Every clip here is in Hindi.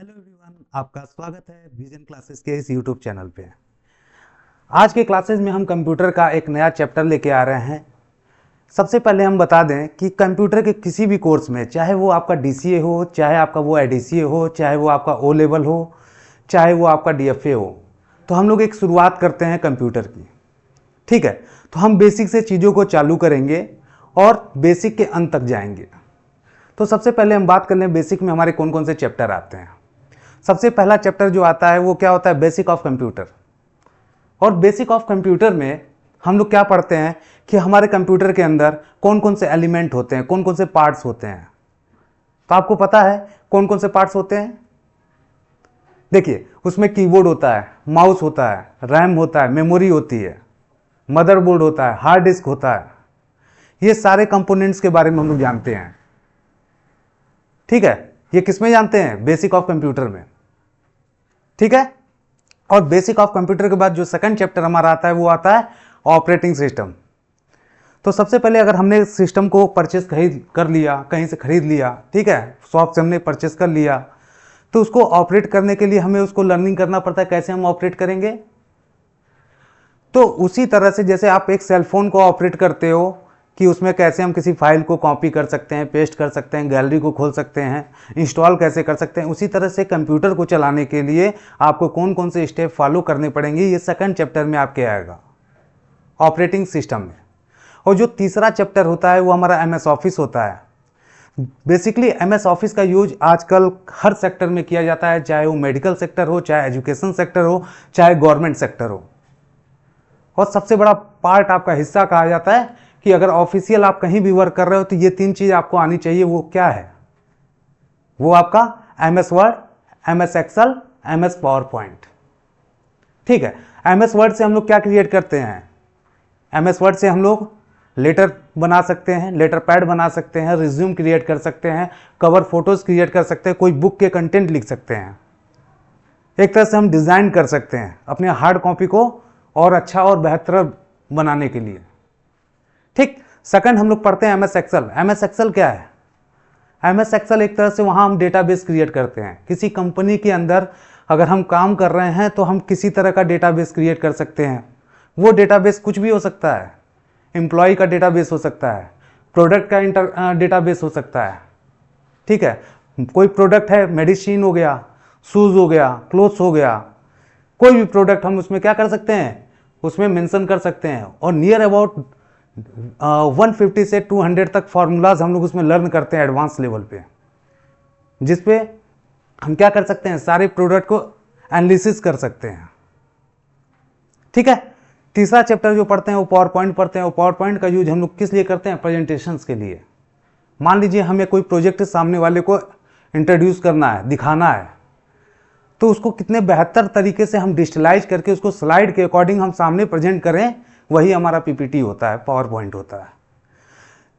हेलो एवरीवन, आपका स्वागत है विजन क्लासेस के इस यूट्यूब चैनल पे। आज के क्लासेस में हम कंप्यूटर का एक नया चैप्टर लेके आ रहे हैं। सबसे पहले हम बता दें कि कंप्यूटर के किसी भी कोर्स में, चाहे वो आपका डीसीए हो, चाहे आपका वो एडीसीए हो, चाहे वो आपका ओ लेवल हो, चाहे वो आपका डीएफए हो, तो हम लोग एक शुरुआत करते हैं कंप्यूटर की। ठीक है, तो हम बेसिक से चीज़ों को चालू करेंगे और बेसिक के अंत तक जाएंगे। तो सबसे पहले हम बात कर लें बेसिक में हमारे कौन कौन से चैप्टर आते हैं। सबसे पहला चैप्टर जो आता है वो क्या होता है, बेसिक ऑफ कंप्यूटर। और बेसिक ऑफ कंप्यूटर में हम लोग क्या पढ़ते हैं कि हमारे कंप्यूटर के अंदर कौन कौन से एलिमेंट होते हैं, कौन कौन से पार्ट्स होते हैं। तो आपको पता है कौन कौन से पार्ट्स होते हैं। देखिए, उसमें कीबोर्ड होता है, माउस होता है, रैम होता है, मेमोरी होती है, मदरबोर्ड होता है, हार्ड डिस्क होता है। ये सारे कंपोनेंट्स के बारे में हम लोग जानते हैं। ठीक है, ये किस में जानते हैं, बेसिक ऑफ कंप्यूटर में। ठीक है, और बेसिक ऑफ कंप्यूटर के बाद जो सेकंड चैप्टर हमारा आता है वो आता है ऑपरेटिंग सिस्टम। तो सबसे पहले अगर हमने सिस्टम को परचेस कर लिया, कहीं से खरीद लिया, ठीक है, शॉप से हमने परचेस कर लिया, तो उसको ऑपरेट करने के लिए हमें उसको लर्निंग करना पड़ता है कैसे हम ऑपरेट करेंगे। तो उसी तरह से जैसे आप एक सेल फोन को ऑपरेट करते हो कि उसमें कैसे हम किसी फाइल को कॉपी कर सकते हैं, पेस्ट कर सकते हैं, गैलरी को खोल सकते हैं, इंस्टॉल कैसे कर सकते हैं, उसी तरह से कंप्यूटर को चलाने के लिए आपको कौन कौन से स्टेप फॉलो करने पड़ेंगे, ये सेकंड चैप्टर में आपके आएगा ऑपरेटिंग सिस्टम में। और जो तीसरा चैप्टर होता है वो हमारा एमएस ऑफिस होता है। बेसिकली एमएस ऑफिस का यूज आजकल हर सेक्टर में किया जाता है, चाहे वो मेडिकल सेक्टर हो, चाहे एजुकेशन सेक्टर हो, चाहे गवर्नमेंट सेक्टर हो। और सबसे बड़ा पार्ट आपका हिस्सा कहा जाता है कि अगर ऑफिशियल आप कहीं भी वर्क कर रहे हो तो ये तीन चीज आपको आनी चाहिए। वो क्या है, वो आपका MS Word, MS Excel, MS PowerPoint. ठीक है, एमएस वर्ड से हम लोग क्या क्रिएट करते हैं, एमएस वर्ड से हम लोग लेटर बना सकते हैं, लेटर पैड बना सकते हैं, रिज्यूम क्रिएट कर सकते हैं, कवर फोटोज क्रिएट कर सकते हैं, कोई बुक के कंटेंट लिख सकते हैं। एक तरह से हम डिजाइन कर सकते हैं अपने हार्ड कॉपी को और अच्छा और बेहतर बनाने के लिए। ठीक, सेकंड हम लोग पढ़ते हैं एमएस एक्सेल। एमएस एक्सेल क्या है, एमएस एक्सेल एक तरह से वहां हम डेटाबेस क्रिएट करते हैं। किसी कंपनी के अंदर अगर हम काम कर रहे हैं तो हम किसी तरह का डेटाबेस क्रिएट कर सकते हैं। वो डेटाबेस कुछ भी हो सकता है, एम्प्लॉय का डेटाबेस हो सकता है, प्रोडक्ट का डेटाबेस हो सकता है। ठीक है, कोई प्रोडक्ट है, मेडिसिन हो गया, शूज हो गया, क्लोथ्स हो गया, कोई भी प्रोडक्ट हम उसमें क्या कर सकते हैं, उसमें मेंशन कर सकते हैं। और नियर अबाउट 150 से 200 तक फार्मूलाज हम लोग उसमें लर्न करते हैं एडवांस लेवल पे, जिसपे हम क्या कर सकते हैं, सारे प्रोडक्ट को एनालिसिस कर सकते हैं। ठीक है, तीसरा चैप्टर जो पढ़ते हैं वो पावर पॉइंट पढ़ते हैं। वो पावर पॉइंट का यूज हम लोग किस लिए करते हैं, प्रेजेंटेशंस के लिए। मान लीजिए हमें कोई प्रोजेक्ट सामने वाले को इंट्रोड्यूस करना है, दिखाना है, तो उसको कितने बेहतर तरीके से हम डिजिटलाइज करके उसको स्लाइड के अकॉर्डिंग हम सामने प्रेजेंट करें, वही हमारा पीपीटी होता है, पावर पॉइंट होता है।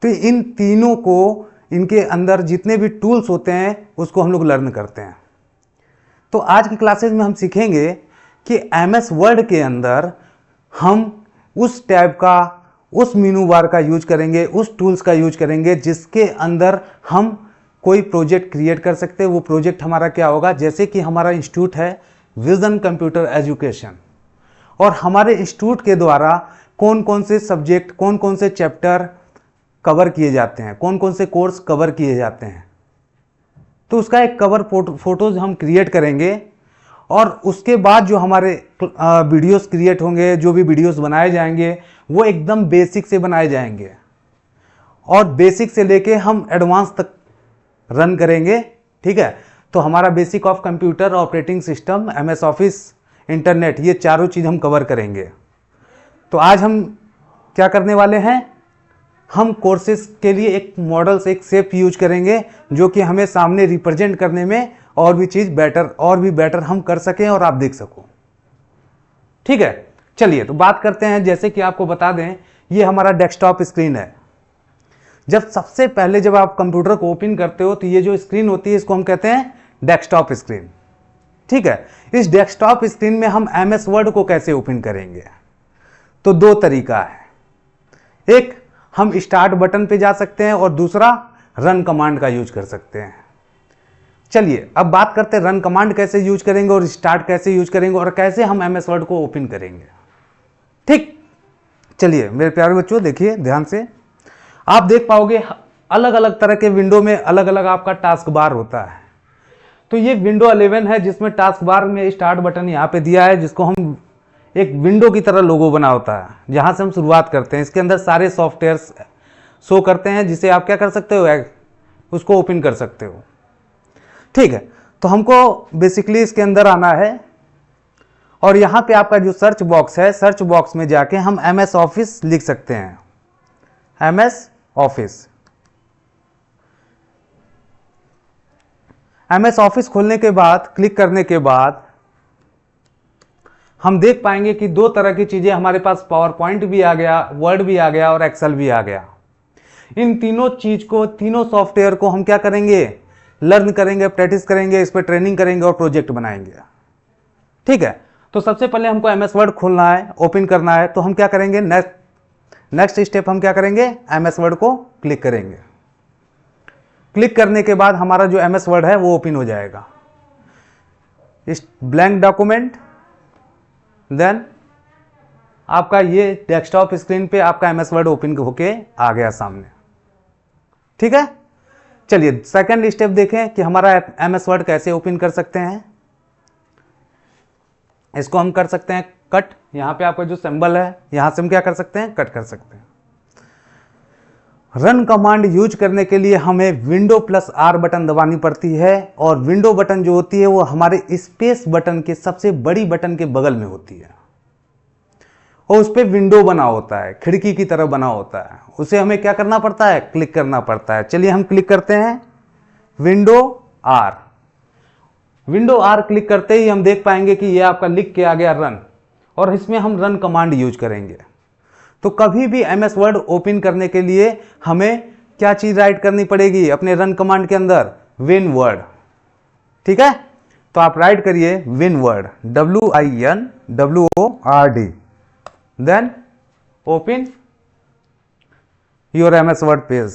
तो इन तीनों को, इनके अंदर जितने भी टूल्स होते हैं उसको हम लोग लर्न करते हैं। तो आज की क्लासेस में हम सीखेंगे कि एमएस वर्ड के अंदर हम उस टैब का, उस मेनू बार का यूज करेंगे, उस टूल्स का यूज करेंगे जिसके अंदर हम कोई प्रोजेक्ट क्रिएट कर सकते हैं। वो प्रोजेक्ट हमारा क्या होगा, जैसे कि हमारा इंस्टीट्यूट है विजन कंप्यूटर एजुकेशन, और हमारे इंस्टीट्यूट के द्वारा कौन कौन से सब्जेक्ट, कौन कौन से चैप्टर कवर किए जाते हैं, कौन कौन से कोर्स कवर किए जाते हैं, तो उसका एक कवर फोटोज हम क्रिएट करेंगे। और उसके बाद जो हमारे वीडियोस क्रिएट होंगे, जो भी वीडियोस बनाए जाएंगे वो एकदम बेसिक से बनाए जाएंगे, और बेसिक से लेके हम एडवांस तक रन करेंगे। ठीक है, तो हमारा basic of computer, operating system, MS office, internet, ये चारों चीज हम कवर करेंगे। तो आज हम क्या करने वाले हैं, हम कोर्सेज के लिए एक मॉडल से एक शेप यूज करेंगे जो कि हमें सामने रिप्रेजेंट करने में और भी चीज बेटर, और भी बेटर हम कर सकें और आप देख सको। ठीक है, चलिए तो बात करते हैं। जैसे कि आपको बता दें, ये हमारा डेस्कटॉप स्क्रीन है। जब सबसे पहले जब आप कंप्यूटर को ओपन करते हो तो ये जो स्क्रीन होती है इसको हम कहते हैं डेस्कटॉप स्क्रीन। ठीक है, इस डेस्कटॉप स्क्रीन में हम एमएस वर्ड को कैसे ओपन करेंगे, तो दो तरीका है। एक, हम स्टार्ट बटन पे जा सकते हैं, और दूसरा रन कमांड का यूज कर सकते हैं। चलिए अब बात करते हैं रन कमांड कैसे यूज करेंगे और स्टार्ट कैसे यूज करेंगे और कैसे हम एमएस वर्ड को ओपन करेंगे। ठीक, चलिए मेरे प्यारे बच्चों देखिए ध्यान से, आप देख पाओगे अलग अलग तरह के विंडो में अलग अलग आपका टास्क बार होता है। तो ये विंडो 11 है जिसमें टास्क बार में स्टार्ट बटन यहाँ पे दिया है, जिसको हम एक विंडो की तरह लोगो बना होता है, जहां से हम शुरुआत करते हैं। इसके अंदर सारे सॉफ्टवेयर्स शो करते हैं जिसे आप क्या कर सकते हो, उसको ओपन कर सकते हो। ठीक है, तो हमको बेसिकली इसके अंदर आना है और यहां पे आपका जो सर्च बॉक्स है, सर्च बॉक्स में जाके हम MS ऑफिस लिख सकते हैं, MS ऑफिस। MS ऑफिस खोलने के बाद, क्लिक करने के बाद हम देख पाएंगे कि दो तरह की चीजें हमारे पास, पावर पॉइंट भी आ गया, वर्ड भी आ गया और एक्सेल भी आ गया। इन तीनों चीज को, तीनों सॉफ्टवेयर को हम क्या करेंगे, लर्न करेंगे, प्रैक्टिस करेंगे, इस पर ट्रेनिंग करेंगे और प्रोजेक्ट बनाएंगे। ठीक है, तो सबसे पहले हमको MS वर्ड खोलना है, ओपन करना है। तो हम क्या करेंगे, नेक्स्ट स्टेप हम क्या करेंगे, MS वर्ड को क्लिक करेंगे। क्लिक करने के बाद हमारा जो MS वर्ड है वो ओपन हो जाएगा। इस ब्लैंक डॉक्यूमेंट, देन आपका ये डेस्कटॉप स्क्रीन पे आपका MS वर्ड ओपन होके आ गया सामने। ठीक है, चलिए सेकंड स्टेप देखें कि हमारा MS वर्ड कैसे ओपन कर सकते हैं। इसको हम कर सकते हैं कट, यहां पे आपका जो सिंबल है यहां से हम क्या कर सकते हैं, कट कर सकते हैं। रन कमांड यूज करने के लिए हमें विंडो +R बटन दबानी पड़ती है और विंडो बटन जो होती है वो हमारे स्पेस बटन के सबसे बड़ी बटन के बगल में होती है और उस पर विंडो बना होता है, खिड़की की तरह बना होता है। उसे हमें क्या करना पड़ता है, क्लिक करना पड़ता है। चलिए हम क्लिक करते हैं window R। Window R click करते ही हम देख पाएंगे कि ये आपका लिख के आ गया रन, और इसमें हम रन कमांड यूज करेंगे। तो कभी भी MS वर्ड ओपन करने के लिए हमें क्या चीज राइट करनी पड़ेगी अपने रन कमांड के अंदर, विन वर्ड। ठीक है, तो आप राइट करिए WinWord, WINWORD, then open your MS Word page.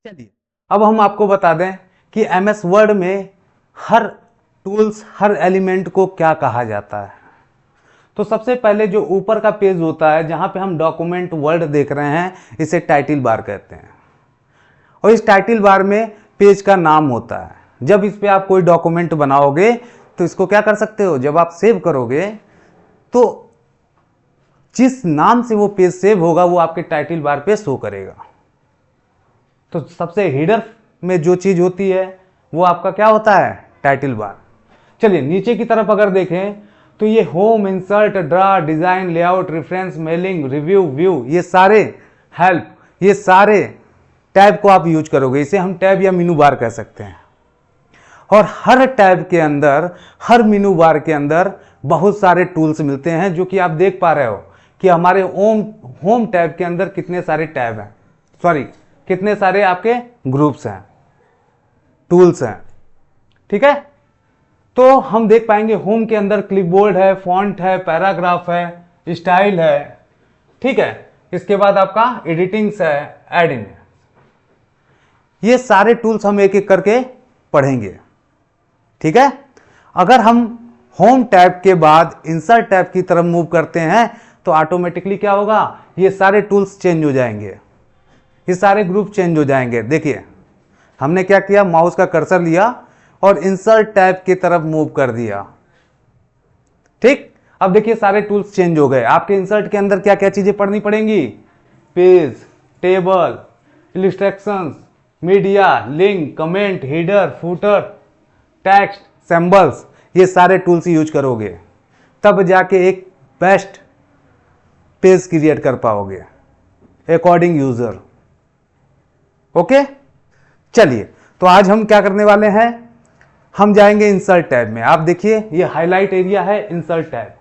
चलिए अब हम आपको बता दें कि MS वर्ड में हर टूल्स, हर एलिमेंट को क्या कहा जाता है। तो सबसे पहले जो ऊपर का पेज होता है जहां पे हम डॉक्यूमेंट वर्ड देख रहे हैं, इसे टाइटल बार कहते हैं। और इस टाइटल बार में पेज का नाम होता है। जब इस पे आप कोई डॉक्यूमेंट बनाओगे तो इसको क्या कर सकते हो, जब आप सेव करोगे तो जिस नाम से वो पेज सेव होगा वो आपके टाइटल बार पे शो करेगा। तो सबसे हीडर में जो चीज होती है वो आपका क्या होता है, टाइटल बार। चलिए नीचे की तरफ अगर देखें तो ये home, insert, draw, design, layout, reference, mailing, review, view, ये सारे हेल्प, ये सारे टैब को आप यूज करोगे। इसे हम टैब या मेनू बार कह सकते हैं। और हर टैब के अंदर, हर मेनू बार के अंदर बहुत सारे टूल्स मिलते हैं, जो कि आप देख पा रहे हो कि हमारे होम टैब के अंदर कितने सारे टैब हैं, सॉरी कितने सारे आपके ग्रुप्स हैं, टूल्स हैं। ठीक है, तो हम देख पाएंगे होम के अंदर क्लिपबोर्ड है, फॉन्ट है, पैराग्राफ है, स्टाइल है। ठीक है, इसके बाद आपका एडिटिंग्स है, एडिंग है। ये सारे टूल्स हम एक एक करके पढ़ेंगे। ठीक है, अगर हम होम टैब के बाद इंसर्ट टैब की तरफ मूव करते हैं तो ऑटोमेटिकली क्या होगा, ये सारे टूल्स चेंज हो जाएंगे, ये सारे ग्रुप चेंज हो जाएंगे। देखिए हमने क्या किया, माउस का कर्सर लिया और इंसर्ट टैब की तरफ मूव कर दिया। ठीक, अब देखिए सारे टूल्स चेंज हो गए। आपके इंसर्ट के अंदर क्या क्या चीजें पढ़नी पड़ेंगी, page, table, illustrations, media, link, comment, header, footer, text, symbols, ये सारे टूल्स यूज करोगे तब जाके एक बेस्ट पेज क्रिएट कर पाओगे अकॉर्डिंग यूजर। ओके, चलिए तो आज हम क्या करने वाले हैं, हम जाएंगे इंसर्ट टैब में। आप देखिए ये हाईलाइट एरिया है इंसर्ट टैब।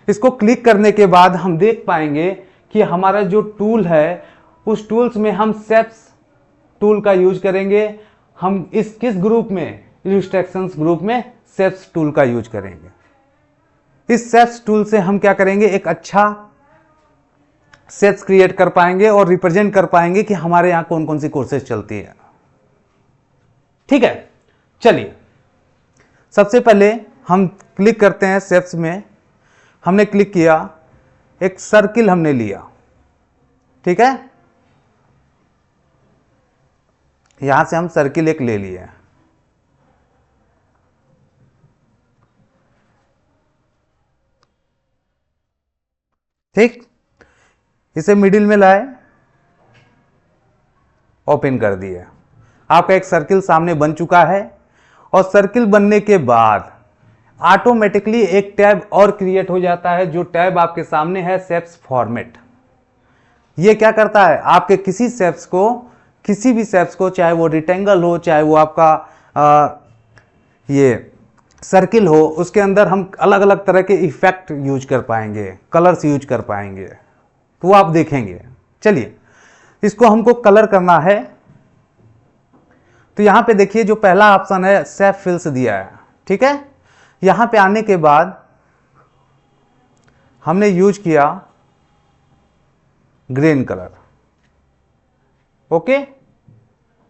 इसको क्लिक करने के बाद हम देख पाएंगे कि हमारा जो टूल है उस टूल्स में हम शेप्स टूल का यूज करेंगे। हम किस ग्रुप में, इलस्ट्रक्शंस ग्रुप में शेप्स टूल का यूज करेंगे। इस शेप्स टूल से हम क्या करेंगे, एक अच्छा शेप्स क्रिएट कर पाएंगे और रिप्रेजेंट कर पाएंगे कि हमारे यहां कौन कौन सी कोर्सेज चलती है। ठीक है, चलिए सबसे पहले हम क्लिक करते हैं शेप्स में। हमने क्लिक किया, एक सर्किल हमने लिया, ठीक है, यहां से हम सर्किल एक ले लिए, ठीक, इसे मिडिल में लाए, ओपन कर दिए। आपका एक सर्किल सामने बन चुका है और सर्किल बनने के बाद ऑटोमेटिकली एक टैब और क्रिएट हो जाता है। जो टैब आपके सामने है, शेप्स फॉर्मेट। ये क्या करता है, आपके किसी शेप्स को, किसी भी शेप्स को, चाहे वो रेक्टेंगल हो, चाहे वो आपका ये सर्किल हो, उसके अंदर हम अलग अलग तरह के इफेक्ट यूज कर पाएंगे, कलर्स यूज कर पाएंगे, तो वो आप देखेंगे। चलिए इसको हमको कलर करना है, तो यहां पे देखिए जो पहला ऑप्शन है शेप फिल्स दिया है, ठीक है। यहां पे आने के बाद हमने यूज किया ग्रीन कलर, ओके।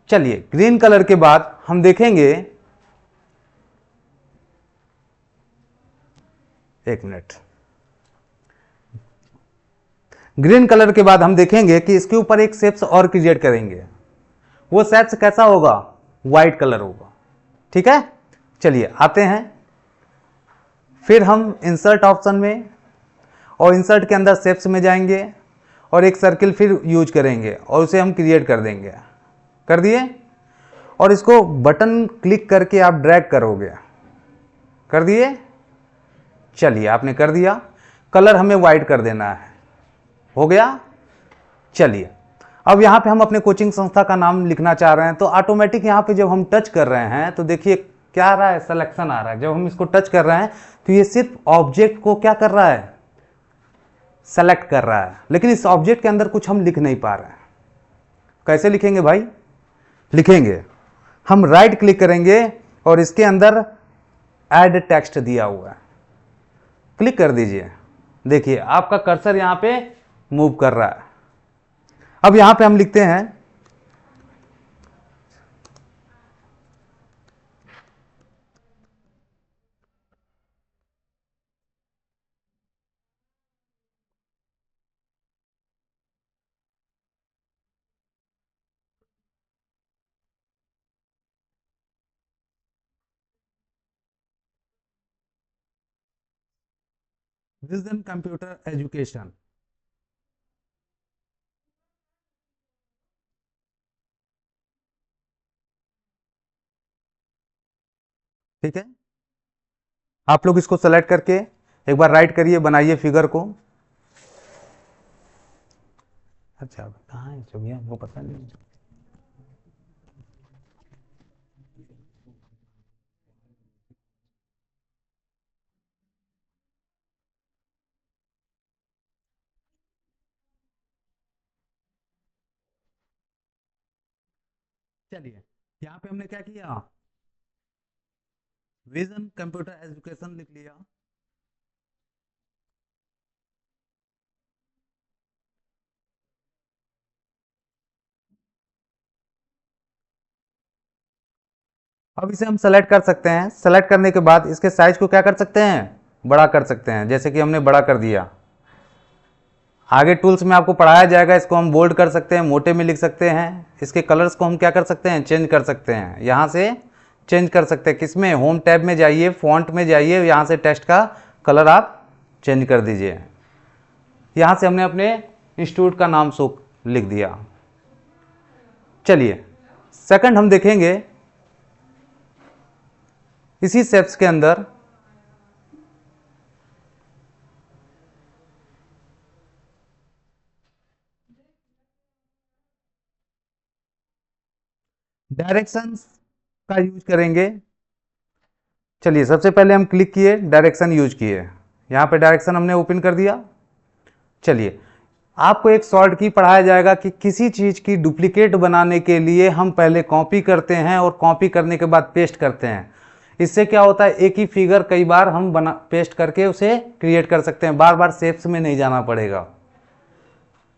चलिए ग्रीन कलर के बाद हम देखेंगे, एक मिनट, ग्रीन कलर के बाद हम देखेंगे कि इसके ऊपर एक शेप्स और क्रिएट करेंगे। वो शेप्स कैसा होगा, व्हाइट कलर होगा, ठीक है। चलिए आते हैं, फिर हम इंसर्ट ऑप्शन में, और इंसर्ट के अंदर शेप्स में जाएंगे और एक सर्किल फिर यूज करेंगे और उसे हम क्रिएट कर देंगे। कर दिए, और इसको बटन क्लिक करके आप ड्रैग करोगे, कर दिए। चलिए आपने कर दिया, कलर हमें व्हाइट कर देना है, हो गया। चलिए अब यहां पे हम अपने कोचिंग संस्था का नाम लिखना चाह रहे हैं, तो ऑटोमेटिक यहां पे जब हम टच कर रहे हैं तो देखिए क्या आ रहा है, सिलेक्शन आ रहा है। जब हम इसको टच कर रहे हैं तो ये सिर्फ ऑब्जेक्ट को क्या कर रहा है, सेलेक्ट कर रहा है, लेकिन इस ऑब्जेक्ट के अंदर कुछ हम लिख नहीं पा रहे हैं। कैसे लिखेंगे भाई, लिखेंगे, हम राइट क्लिक करेंगे और इसके अंदर ऐड टेक्स्ट दिया हुआ है, क्लिक कर दीजिए। देखिए आपका कर्सर यहां पे मूव कर रहा है। अब यहां पे हम लिखते हैं विजन कंप्यूटर एजुकेशन, ठीक है। आप लोग इसको सेलेक्ट करके एक बार राइट करिए, बनाइए फिगर को। अच्छा कहाँ है भैया, वो पता नहीं। चलिए यहाँ पे हमने क्या किया, विजन कंप्यूटर एजुकेशन लिख लिया। अब इसे हम सेलेक्ट कर सकते हैं। सेलेक्ट करने के बाद इसके साइज को क्या कर सकते हैं, बड़ा कर सकते हैं, जैसे कि हमने बड़ा कर दिया। आगे टूल्स में आपको पढ़ाया जाएगा, इसको हम बोल्ड कर सकते हैं, मोटे में लिख सकते हैं। इसके कलर्स को हम क्या कर सकते हैं, चेंज कर सकते हैं, यहाँ से चेंज कर सकते हैं। किसमें, होम टैब में जाइए, फॉन्ट में जाइए, यहाँ से टेक्स्ट का कलर आप चेंज कर दीजिए। यहाँ से हमने अपने इंस्टीट्यूट का नाम सो लिख दिया। चलिए सेकंड हम देखेंगे, इसी शेप्स के अंदर डायरेक्शंस का यूज करेंगे। चलिए सबसे पहले हम क्लिक किए, डायरेक्शन यूज किए, यहाँ पे डायरेक्शन हमने ओपन कर दिया। चलिए आपको एक शॉर्ट की पढ़ाया जाएगा कि किसी चीज़ की डुप्लीकेट बनाने के लिए हम पहले कॉपी करते हैं और कॉपी करने के बाद पेस्ट करते हैं। इससे क्या होता है, एक ही फिगर कई बार हम बना पेस्ट करके उसे क्रिएट कर सकते हैं, बार बार शेप्स में नहीं जाना पड़ेगा।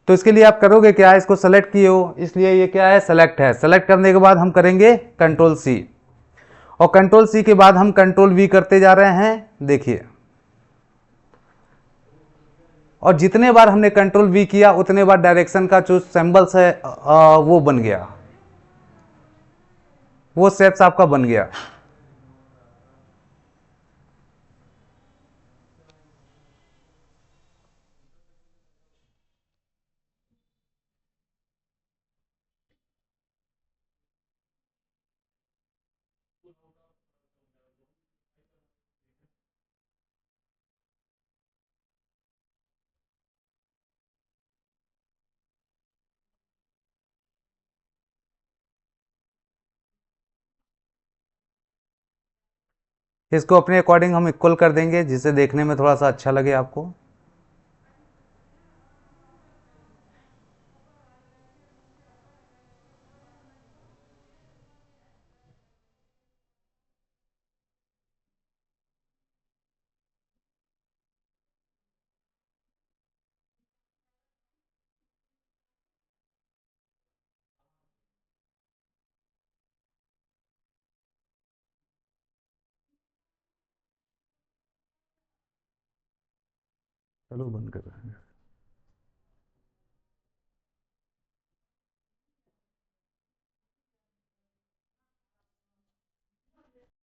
तो इसके लिए आप करोगे क्या, इसको सेलेक्ट किए हो इसलिए ये क्या है, सेलेक्ट है। सेलेक्ट करने के बाद हम करेंगे कंट्रोल सी, और कंट्रोल सी के बाद हम कंट्रोल वी करते जा रहे हैं, देखिए। और जितने बार हमने कंट्रोल वी किया उतने बार डायरेक्शन का जो सिंबल्स है वो बन गया, वो शेप्स आपका बन गया। इसको अपने अकॉर्डिंग हम इक्वल कर देंगे, जिससे देखने में थोड़ा सा अच्छा लगे आपको। चलो बंद कर रहे हैं।